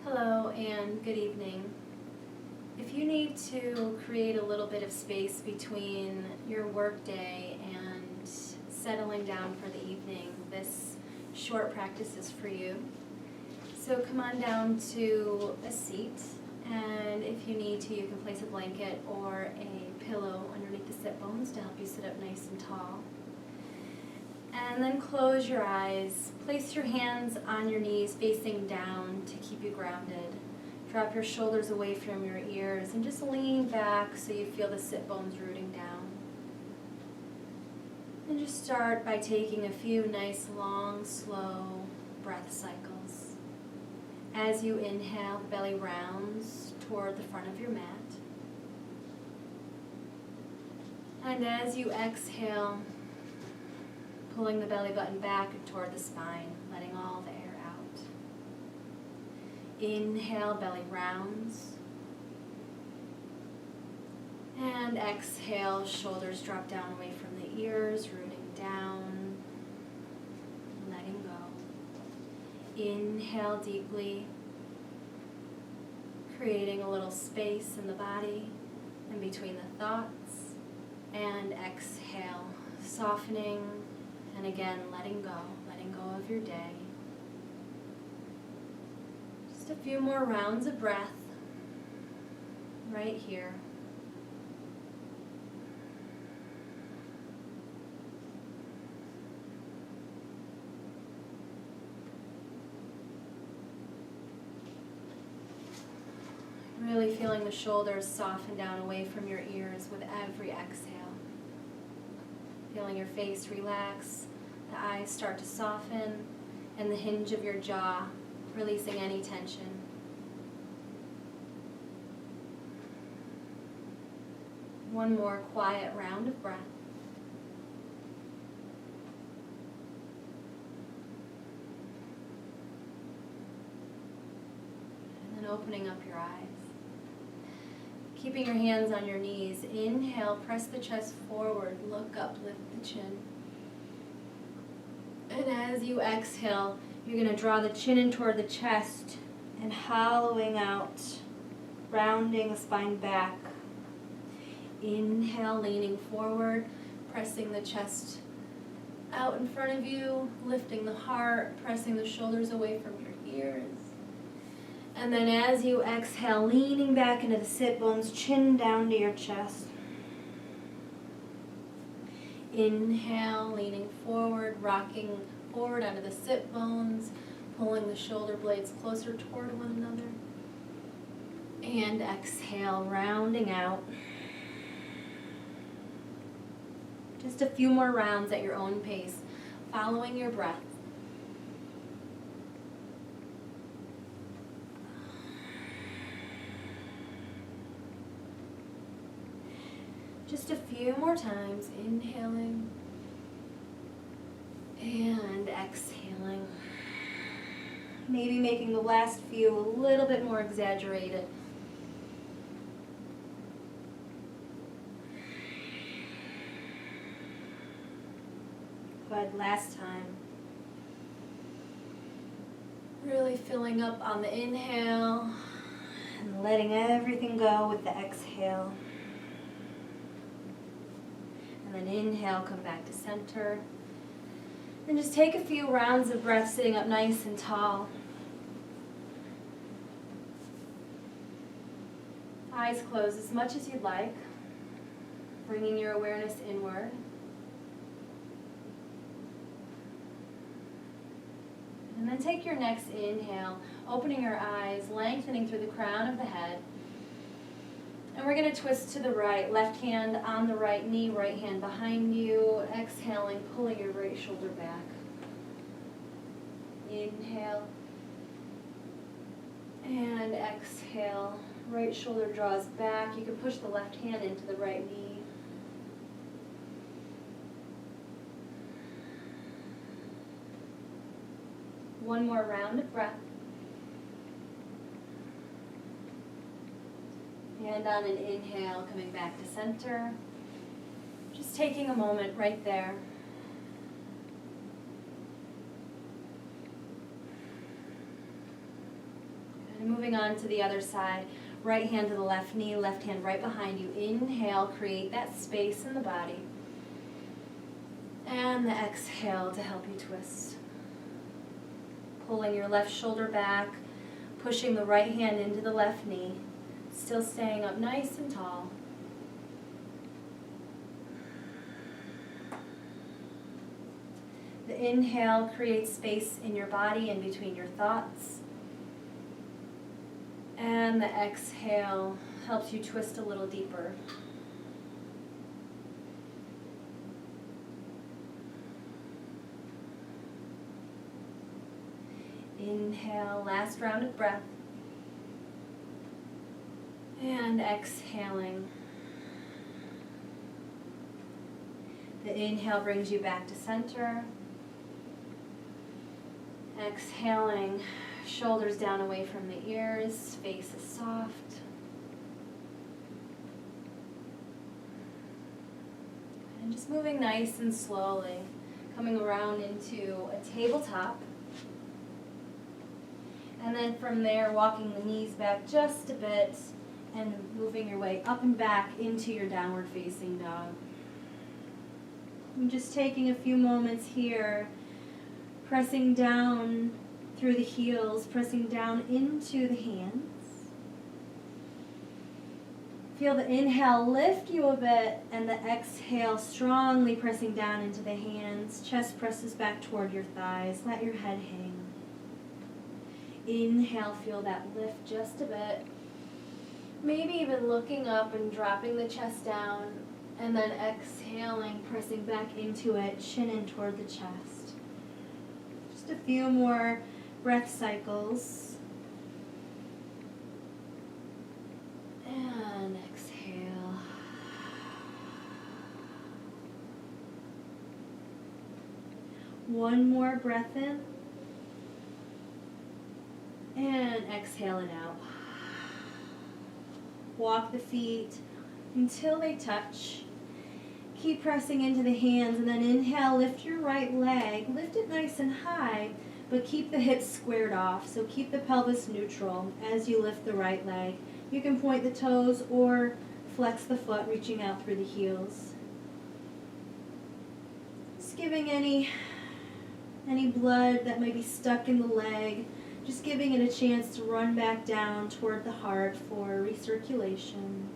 Hello and good evening. If you need to create a little bit of space between your workday and settling down for the evening, this short practice is for you. So come on down to a seat, and if you need to, you can place a blanket or a pillow underneath the sit bones to help you sit up nice and tall. And then close your eyes. Place your hands on your knees facing down to keep you grounded. Drop your shoulders away from your ears and just lean back so you feel the sit bones rooting down. And just start by taking a few nice, long, slow breath cycles. As you inhale, the belly rounds toward the front of your mat. And as you exhale, pulling the belly button back toward the spine, letting all the air out. Inhale, belly rounds. And exhale, shoulders drop down away from the ears, rooting down, letting go. Inhale deeply, creating a little space in the body and between the thoughts. And exhale, softening. And again, letting go of your day. Just a few more rounds of breath right here. Really feeling the shoulders soften down away from your ears with every exhale. Feeling your face relax, the eyes start to soften, and the hinge of your jaw, releasing any tension. One more quiet round of breath. And then opening up your eyes. Keeping your hands on your knees, inhale, press the chest forward, look up, lift the chin. And as you exhale, you're going to draw the chin in toward the chest and hollowing out, rounding the spine back. Inhale, leaning forward, pressing the chest out in front of you, lifting the heart, pressing the shoulders away from your ears. And then as you exhale, leaning back into the sit bones, chin down to your chest. Inhale, leaning forward, rocking forward onto the sit bones, pulling the shoulder blades closer toward one another. And exhale, rounding out. Just a few more rounds at your own pace, following your breath. Just a few more times, inhaling and exhaling. Maybe making the last few a little bit more exaggerated. Good, last time. Really filling up on the inhale and letting everything go with the exhale. And then inhale, come back to center. And just take a few rounds of breath sitting up nice and tall. Eyes closed as much as you'd like, bringing your awareness inward. And then take your next inhale, opening your eyes, lengthening through the crown of the head. And we're going to twist to the right, left hand on the right knee, right hand behind you. Exhaling, pulling your right shoulder back. Inhale. And exhale. Right shoulder draws back. You can push the left hand into the right knee. One more round of breath. And on an inhale, coming back to center. Just taking a moment right there. And moving Moving on to the other side. Right hand to the left knee, left hand right behind you. Inhale, create that space in the body. And the exhale to help you twist. Pulling your left shoulder back, pushing the right hand into the left knee, still staying up nice and tall. The inhale creates space in your body and between your thoughts. And the exhale helps you twist a little deeper. Inhale, last round of breath. And exhaling. The inhale brings you back to center. Exhaling, shoulders down away from the ears, face is soft. And just moving nice and slowly, coming around into a tabletop. And then from there, walking the knees back just a bit and moving your way up and back into your downward facing dog. I'm just taking a few moments here, pressing down through the heels, pressing down into the hands. Feel the inhale lift you a bit, and the exhale strongly pressing down into the hands. Chest presses back toward your thighs. Let your head hang. Inhale, feel that lift just a bit. Maybe even looking up and dropping the chest down, and then exhaling, pressing back into it, chin in toward the chest. Just a few more breath cycles. And exhale. One more breath in. And exhale it out. Walk the feet until they touch. Keep pressing into the hands, and then inhale, lift your right leg. Lift it nice and high, but keep the hips squared off. So keep the pelvis neutral as you lift the right leg. You can point the toes or flex the foot, reaching out through the heels. Just giving any blood that might be stuck in the leg, just giving it a chance to run back down toward the heart for recirculation.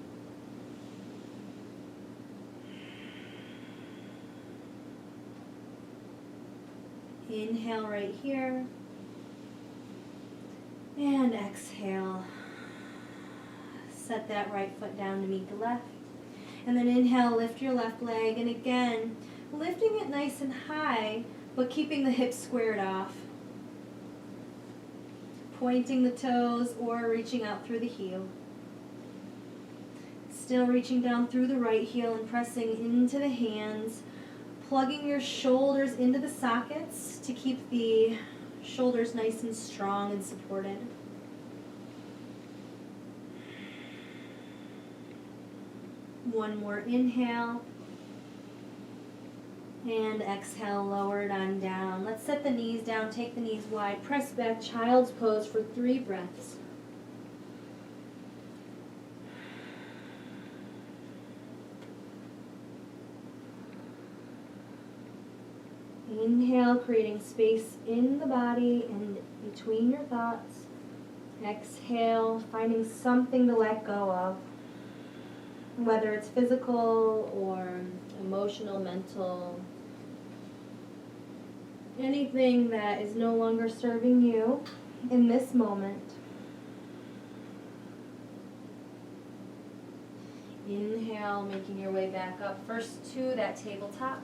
Inhale right here. And exhale. Set that right foot down to meet the left. And then inhale, lift your left leg. And again, lifting it nice and high, but keeping the hips squared off. Pointing the toes or reaching out through the heel. Still reaching down through the right heel and pressing into the hands. Plugging your shoulders into the sockets to keep the shoulders nice and strong and supported. One more inhale. And exhale, lower it on down. Let's set the knees down, take the knees wide, press back, child's pose for 3 breaths. Inhale, creating space in the body and between your thoughts. Exhale, finding something to let go of, whether it's physical or emotional, mental, anything that is no longer serving you in this moment. Inhale, making your way back up first to that tabletop.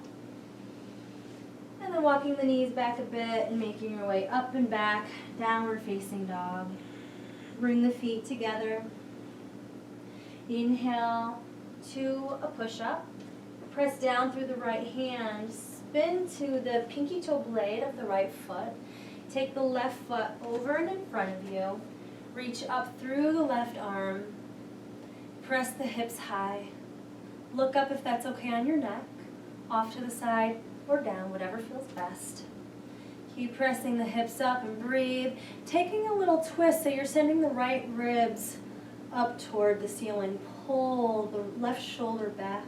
And then walking the knees back a bit and making your way up and back, downward facing dog. Bring the feet together. Inhale to a push-up. Press down through the right hand. Spin to the pinky toe blade of the right foot. Take the left foot over and in front of you. Reach up through the left arm. Press the hips high. Look up if that's okay on your neck. Off to the side or down, whatever feels best. Keep pressing the hips up and breathe. Taking a little twist so you're sending the right ribs up toward the ceiling. Pull the left shoulder back.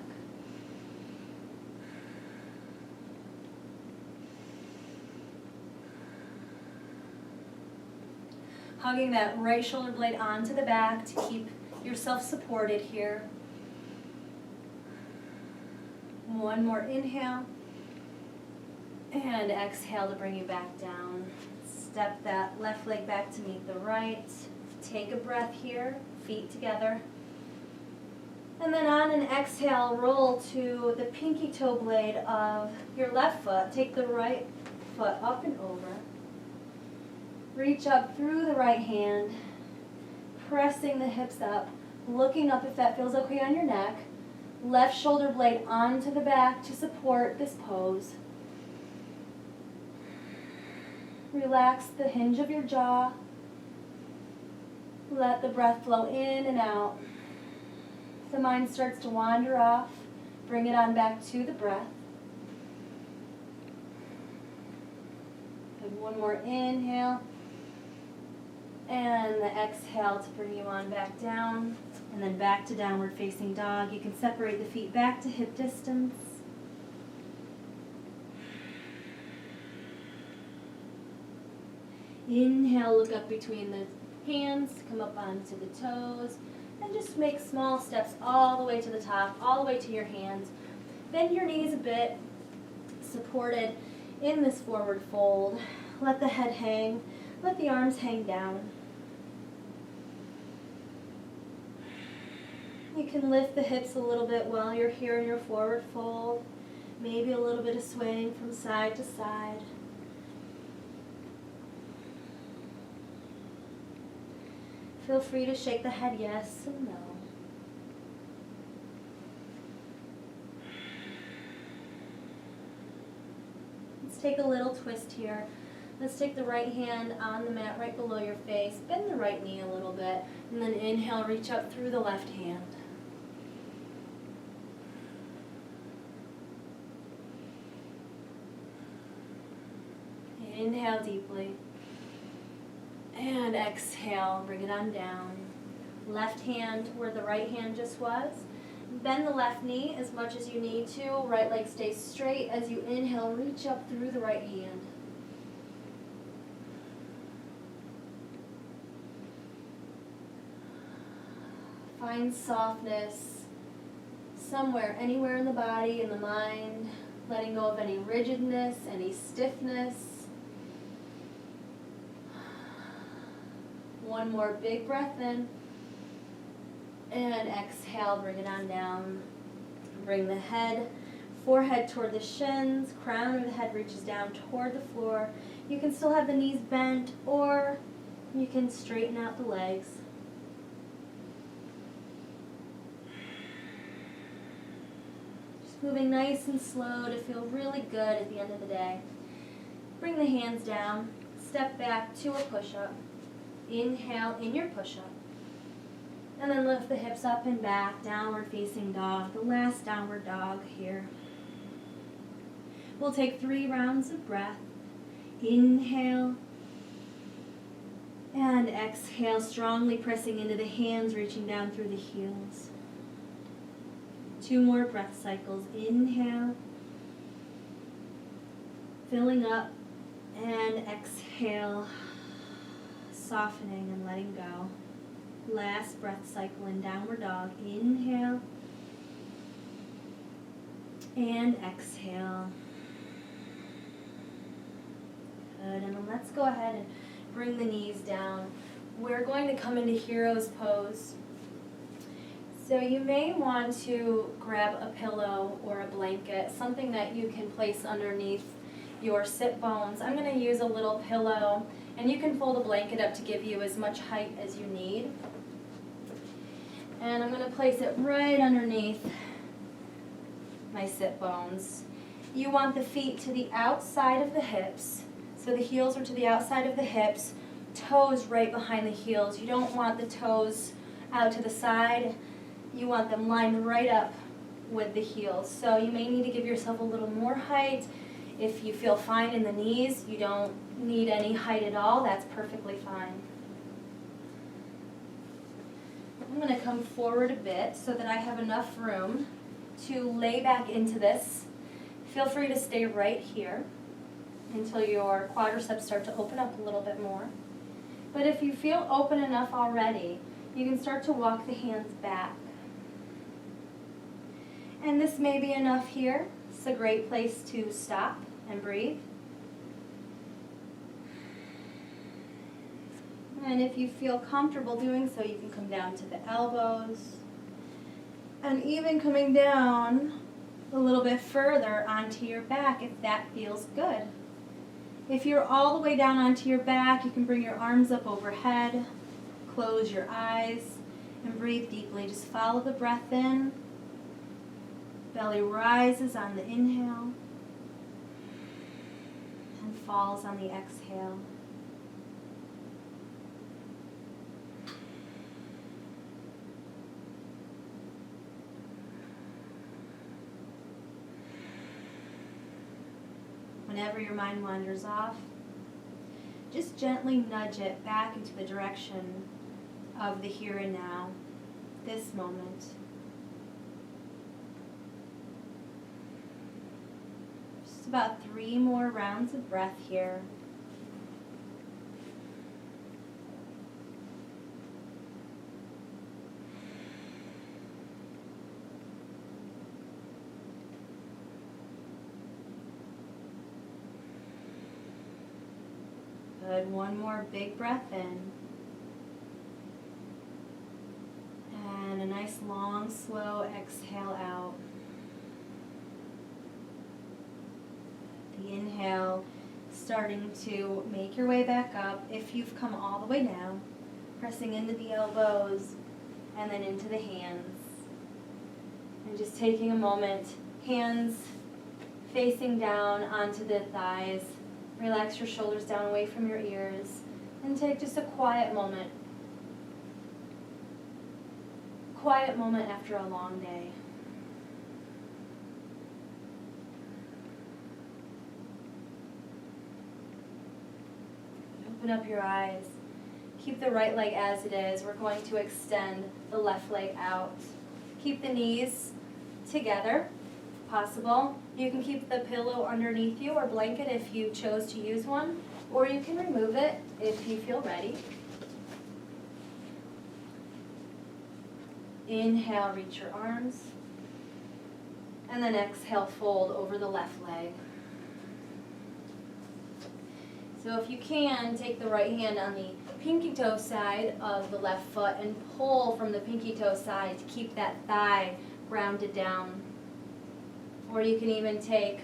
Hugging that right shoulder blade onto the back to keep yourself supported here. One more inhale. And exhale to bring you back down. Step that left leg back to meet the right. Take a breath here, feet together. And then on an exhale, roll to the pinky toe blade of your left foot. Take the right foot up and over. Reach up through the right hand, pressing the hips up, looking up if that feels okay on your neck. Left shoulder blade onto the back to support this pose. Relax the hinge of your jaw. Let the breath flow in and out. If the mind starts to wander off, bring it on back to the breath. Good. One more inhale. And the exhale to bring you on back down. And then back to downward facing dog. You can separate the feet back to hip distance. Inhale, look up between the hands, come up onto the toes, and just make small steps all the way to the top, all the way to your hands. Bend your knees a bit, supported in this forward fold. Let the head hang, let the arms hang down. You can lift the hips a little bit while you're here in your forward fold. Maybe a little bit of swaying from side to side. Feel free to shake the head yes and no. Let's take a little twist here. Let's take the right hand on the mat right below your face. Bend the right knee a little bit. And then inhale, reach up through the left hand. Inhale deeply. And exhale, bring it on down. Left hand where the right hand just was. Bend the left knee as much as you need to. Right leg stays straight. As you inhale, reach up through the right hand. Find softness somewhere, anywhere in the body, in the mind. Letting go of any rigidness, any stiffness. One more big breath in. And exhale, bring it on down. Bring the head, forehead toward the shins. Crown of the head reaches down toward the floor. You can still have the knees bent, or you can straighten out the legs. Just moving nice and slow to feel really good at the end of the day. Bring the hands down. Step back to a push-up. Inhale in your push-up. And then lift the hips up and back, downward facing dog, the last downward dog here. We'll take 3 rounds of breath. Inhale. And exhale, strongly pressing into the hands, reaching down through the heels. 2 more breath cycles. Inhale. Filling up. And exhale. Softening and letting go. Last breath cycle in downward dog. Inhale. And exhale. Good. And then let's go ahead and bring the knees down. We're going to come into hero's pose. So you may want to grab a pillow or a blanket, something that you can place underneath your sit bones. I'm going to use a little pillow. And you can fold a blanket up to give you as much height as you need. And I'm going to place it right underneath my sit bones. You want the feet to the outside of the hips. So the heels are to the outside of the hips, toes right behind the heels. You don't want the toes out to the side. You want them lined right up with the heels. So you may need to give yourself a little more height If you feel fine in the knees, you don't need any height at all, that's perfectly fine. I'm going to come forward a bit so that I have enough room to lay back into this. Feel free to stay right here until your quadriceps start to open up a little bit more. But if you feel open enough already, you can start to walk the hands back. And this may be enough here. It's a great place to stop and breathe. And if you feel comfortable doing so, you can come down to the elbows. And even coming down a little bit further onto your back if that feels good. If you're all the way down onto your back, you can bring your arms up overhead, close your eyes, and breathe deeply. Just follow the breath in. Belly rises on the inhale and falls on the exhale. Whenever your mind wanders off, just gently nudge it back into the direction of the here and now, this moment. Just about 3 more rounds of breath here. Good. One more big breath in. And a nice long, slow exhale out. The inhale starting to make your way back up. If you've come all the way down, pressing into the elbows and then into the hands. And just taking a moment, hands facing down onto the thighs. Relax your shoulders down away from your ears and take just a quiet moment. Quiet moment after a long day. Open up your eyes. Keep the right leg as it is. We're going to extend the left leg out. Keep the knees together, if possible. You can keep the pillow underneath you or blanket if you chose to use one, or you can remove it if you feel ready. Inhale, reach your arms, and then exhale, fold over the left leg. So if you can, take the right hand on the pinky toe side of the left foot and pull from the pinky toe side to keep that thigh grounded down. Or you can even take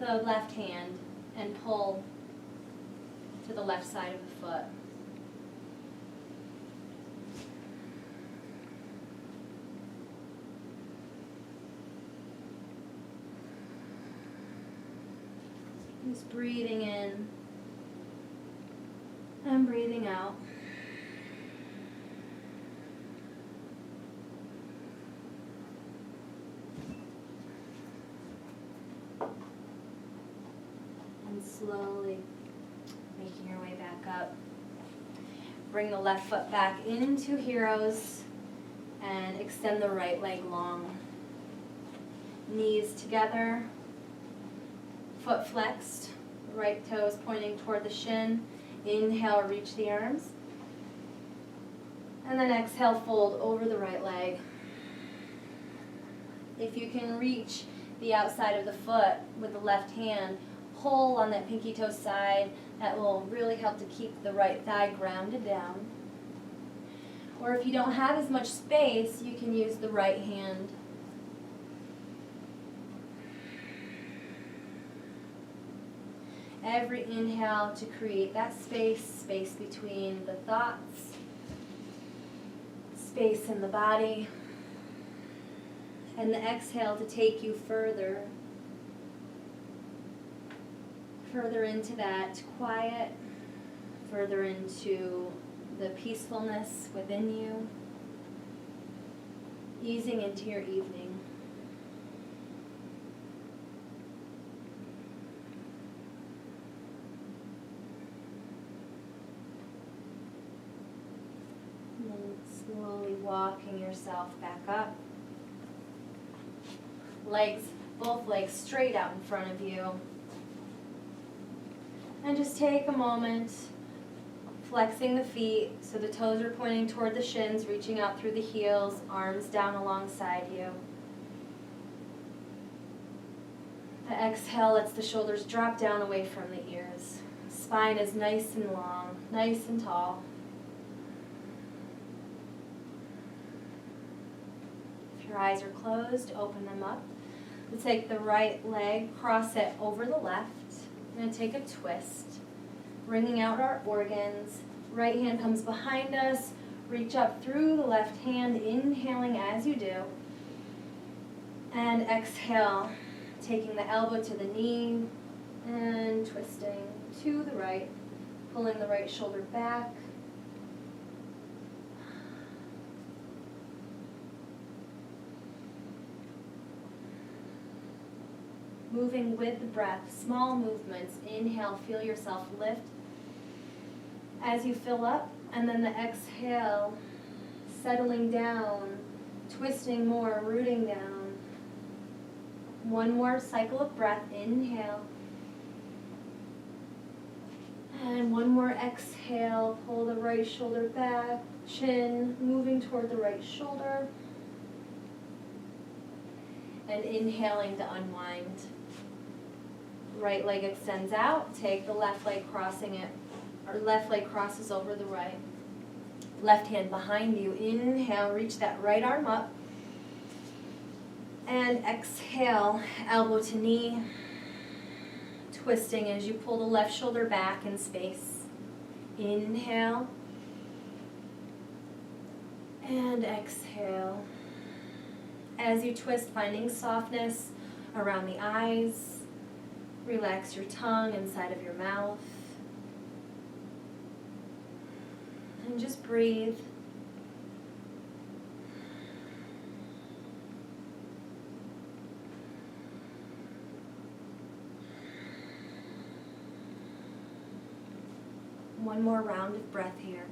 the left hand and pull to the left side of the foot. Just breathing in and breathing out. And slowly making your way back up. Bring the left foot back into heroes and extend the right leg long. Knees together, foot flexed, right toes pointing toward the shin. Inhale, reach the arms. And then exhale, fold over the right leg. If you can reach the outside of the foot with the left hand, pull on that pinky toe side. That will really help to keep the right thigh grounded down. Or if you don't have as much space, you can use the right hand. Every inhale to create that space between the thoughts, space in the body, and the exhale to take you further into that quiet, further into the peacefulness within you, easing into your evening. Slowly walking yourself back up. Legs, both legs straight out in front of you. And just take a moment, flexing the feet so the toes are pointing toward the shins, reaching out through the heels, arms down alongside you. The exhale lets the shoulders drop down away from the ears. Spine is nice and long, nice and tall. If your eyes are closed, open them up. We'll take the right leg, cross it over the left. We're going to take a twist, bringing out our organs. Right hand comes behind us. Reach up through the left hand, inhaling as you do. And exhale, taking the elbow to the knee and twisting to the right, pulling the right shoulder back. Moving with the breath, small movements. Inhale, feel yourself lift as you fill up, and then the exhale, settling down, twisting more, rooting down. One more cycle of breath. Inhale. And one more exhale, pull the right shoulder back, chin moving toward the right shoulder. And inhaling to unwind. Right leg extends out, take the left leg crossing it, or left leg crosses over the right. Left hand behind you, inhale, reach that right arm up. And exhale, elbow to knee, twisting as you pull the left shoulder back in space. Inhale. And exhale. As you twist, finding softness around the eyes. Relax your tongue inside of your mouth. And just breathe. One more round of breath here.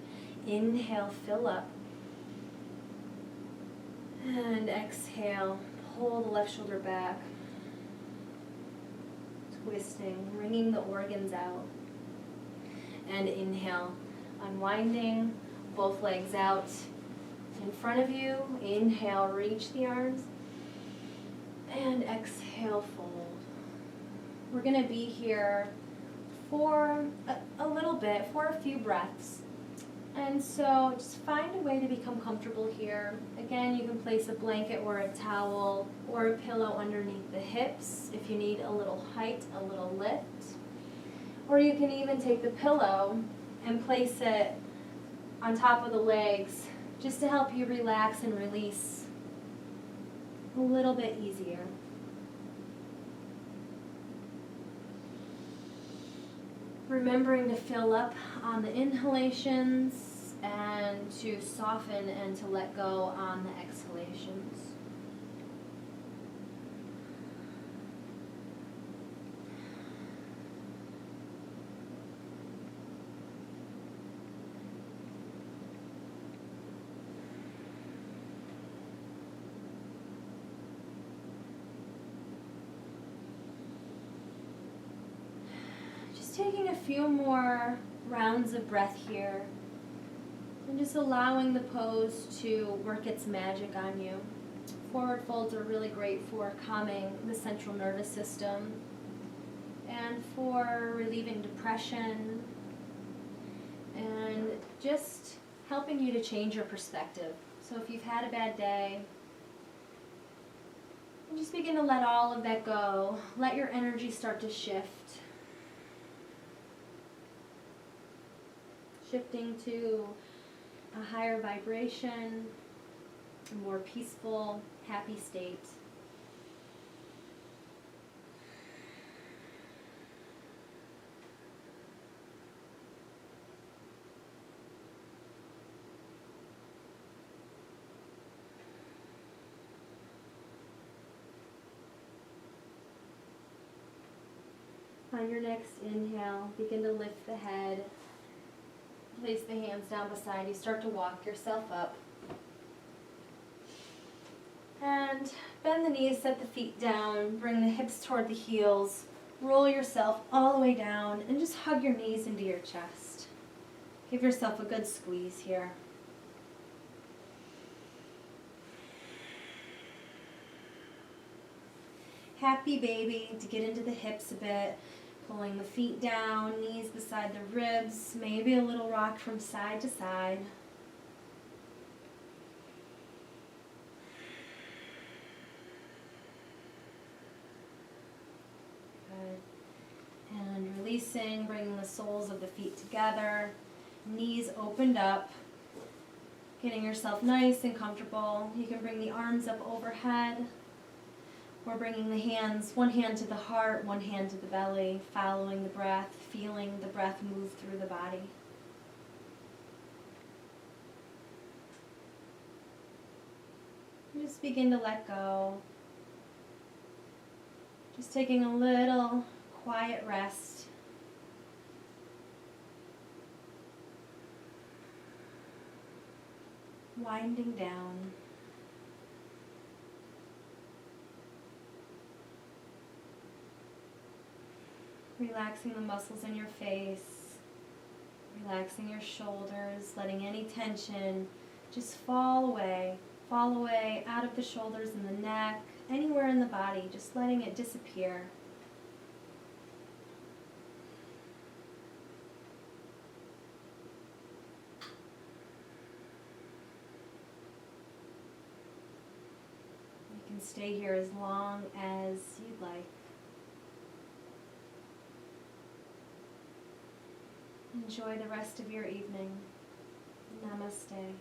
Inhale, fill up. And exhale, pull the left shoulder back. Twisting, wringing the organs out. And inhale, unwinding, both legs out in front of you. Inhale, reach the arms. And exhale, fold. We're going to be here for a little bit, for a few breaths. And so just find a way to become comfortable here. Again, you can place a blanket or a towel or a pillow underneath the hips if you need a little height, a little lift. Or you can even take the pillow and place it on top of the legs just to help you relax and release a little bit easier. Remembering to fill up on the inhalations and to soften and to let go on the exhalations. Taking a few more rounds of breath here and just allowing the pose to work its magic on you. Forward folds are really great for calming the central nervous system and for relieving depression and just helping you to change your perspective. So if you've had a bad day, just begin to let all of that go. Let your energy start to shift. Shifting to a higher vibration, a more peaceful, happy state. On your next inhale, begin to lift the head. Place the hands down beside you. Start to walk yourself up. And bend the knees, set the feet down, bring the hips toward the heels, roll yourself all the way down, and just hug your knees into your chest. Give yourself a good squeeze here. Happy baby to get into the hips a bit, pulling the feet down, knees beside the ribs, maybe a little rock from side to side. And releasing, bringing the soles of the feet together, knees opened up, getting yourself nice and comfortable. You can bring the arms up overhead, or bringing the hands, one hand to the heart, one hand to the belly, following the breath, feeling the breath move through the body. And just begin to let go. Just taking a little quiet rest. Winding down. Relaxing the muscles in your face. Relaxing your shoulders, letting any tension just fall away out of the shoulders and the neck, anywhere in the body, just letting it disappear. You can stay here as long as you'd like. Enjoy the rest of your evening. Namaste.